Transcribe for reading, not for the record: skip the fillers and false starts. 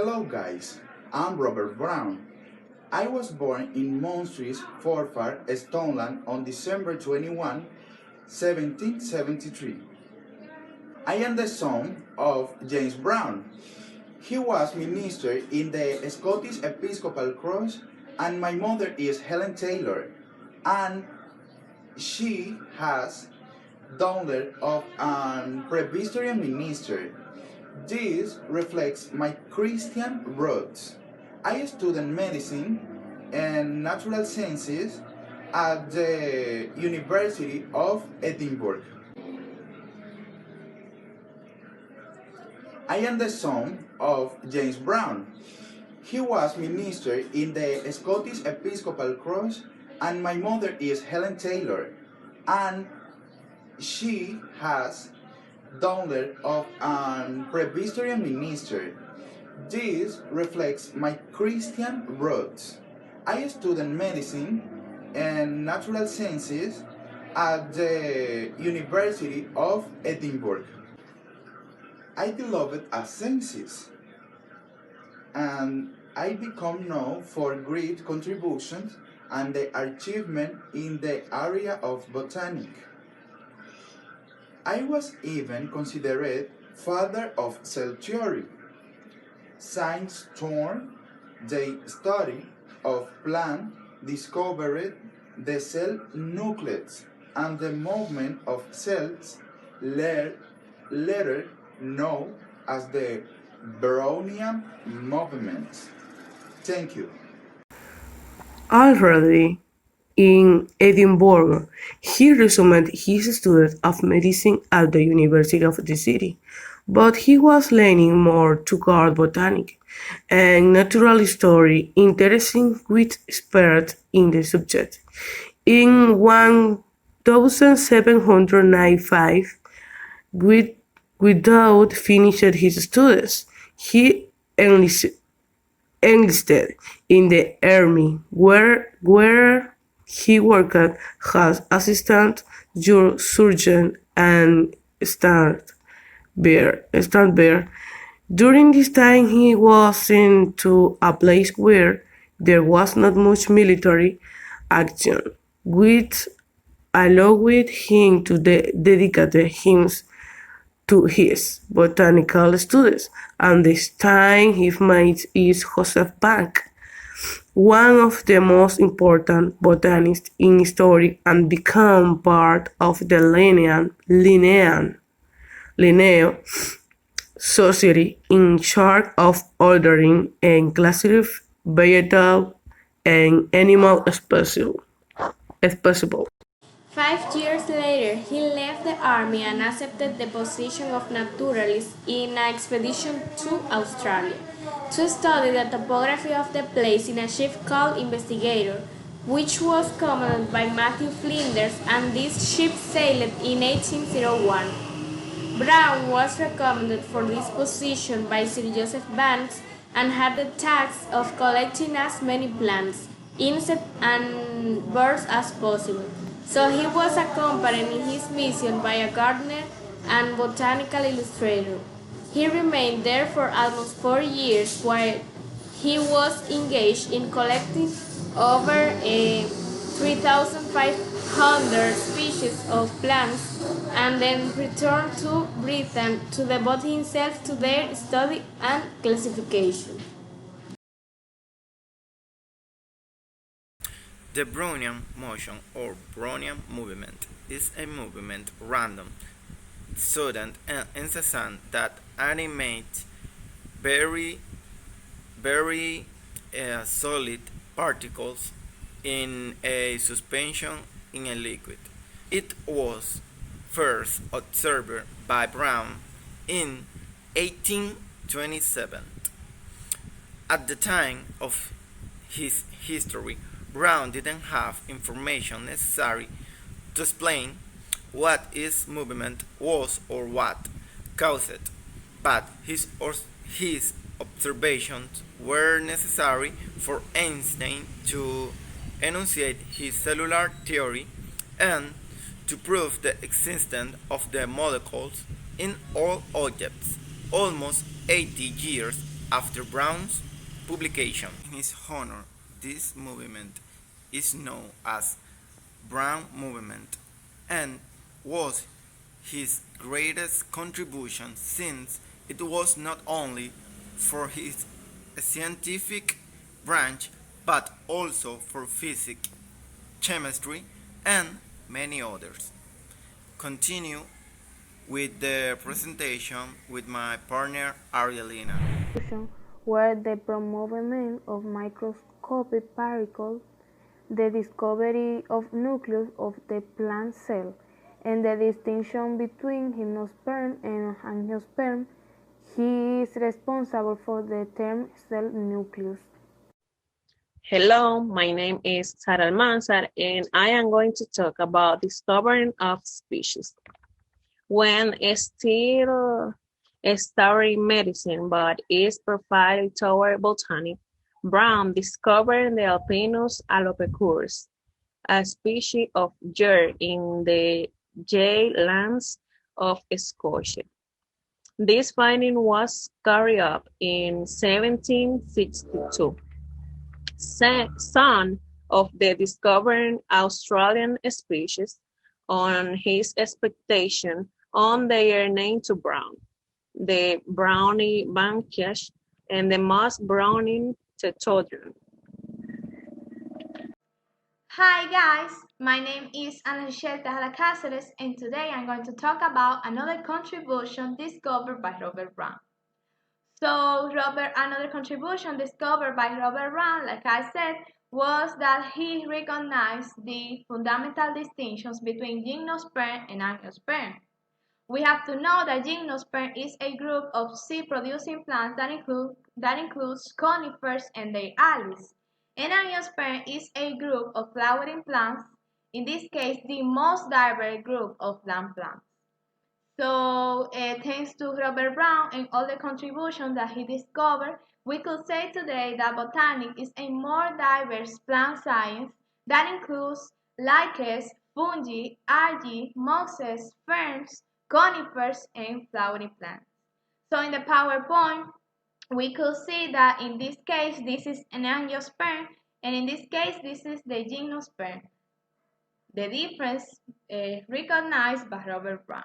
Hello guys, I'm Robert Brown. I was born in Monstries, Forfar, Stoneland on December 21, 1773. I am the son of James Brown. He was minister in the Scottish Episcopal Cross, and my mother is Helen Taylor, and she has daughter of an Presbyterian minister. This reflects my Christian roots. I studied medicine and natural sciences at the University of Edinburgh. I am the son of James Brown. He was minister in the Scottish Episcopal Cross, and my mother is Helen Taylor, and she has daughter of an Presbyterian minister. This reflects my Christian roots. I studied medicine and natural sciences at the University of Edinburgh. I developed a sciences, and I become known for great contributions and the achievement in the area of botany. I was even considered father of cell theory. Science turned the study of plant discovered the cell nucleus and the movement of cells, later known as the Brownian movement. Thank you. Already in Edinburgh, he resumed his studies of medicine at the University of the city, but he was leaning more toward botany and natural history, interested with experts in the subject. In 1795, without finishing his studies, he enlisted in the army, where he worked as assistant surgeon and stand-bearer. During this time, he was sent to a place where there was not much military action, which allowed him to dedicate himself to his botanical studies, and this time his mate is Joseph Bank, one of the most important botanists in history, and become part of the Linnaean Society in charge of ordering and classifying vegetal and animal species. 5 years later, he left the army and accepted the position of naturalist in an expedition to Australia to study the topography of the place in a ship called Investigator, which was commanded by Matthew Flinders, and this ship sailed in 1801. Brown was recommended for this position by Sir Joseph Banks and had the task of collecting as many plants, insects, and birds as possible. So he was accompanied in his mission by a gardener and botanical illustrator. He remained there for almost 4 years while he was engaged in collecting over 3,500 species of plants, and then returned to Britain to devote himself to their study and classification. The Brownian motion or Brownian movement is a movement random, sudden and incessant that animates very solid particles in a suspension in a liquid. It was first observed by Brown in 1827. At the time of his history, Brown didn't have information necessary to explain what his movement was or what caused it, but his observations were necessary for Einstein to enunciate his cellular theory and to prove the existence of the molecules in all objects. Almost 80 years after Brown's publication. In his honor, this movement is known as Brown Movement and was his greatest contribution since it was not only for his scientific branch but also for physics, chemistry, and many others. Continue with the presentation with my partner Arielina. Were the movement of microscopic particles, the discovery of nucleus of the plant cell, and the distinction between gymnosperm and angiosperm. He is responsible for the term cell nucleus. Hello, my name is Sara Almanzar, and I am going to talk about discovering of species. When still studying medicine, but is profiling toward botany, Brown discovered the Alpinus alopecurus, a species of deer in the Highlands of Scotia. This finding was carried out in 1762. Son of the discovered Australian species, on his expectation on their name to Brown, the Brownie bankish and the moss browning tetodron. Hi guys, my name is Ana Rishel Cáceres and today I'm going to talk about another contribution discovered by Robert Brown. Another contribution discovered by Robert Brown, like I said, was that he recognized the fundamental distinctions between gymnosperm and angiosperm. We have to know that gymnosperm is a group of seed-producing plants that includes conifers and their allies. And angiosperm is a group of flowering plants, in this case the most diverse group of land plants. Thanks to Robert Brown and all the contributions that he discovered, we could say today that botanics is a more diverse plant science that includes lichens, fungi, algae, mosses, ferns, conifers, and flowering plants. So in the PowerPoint, we could see that in this case, this is an angiosperm, and in this case, this is the gymnosperm. The difference recognized by Robert Brown.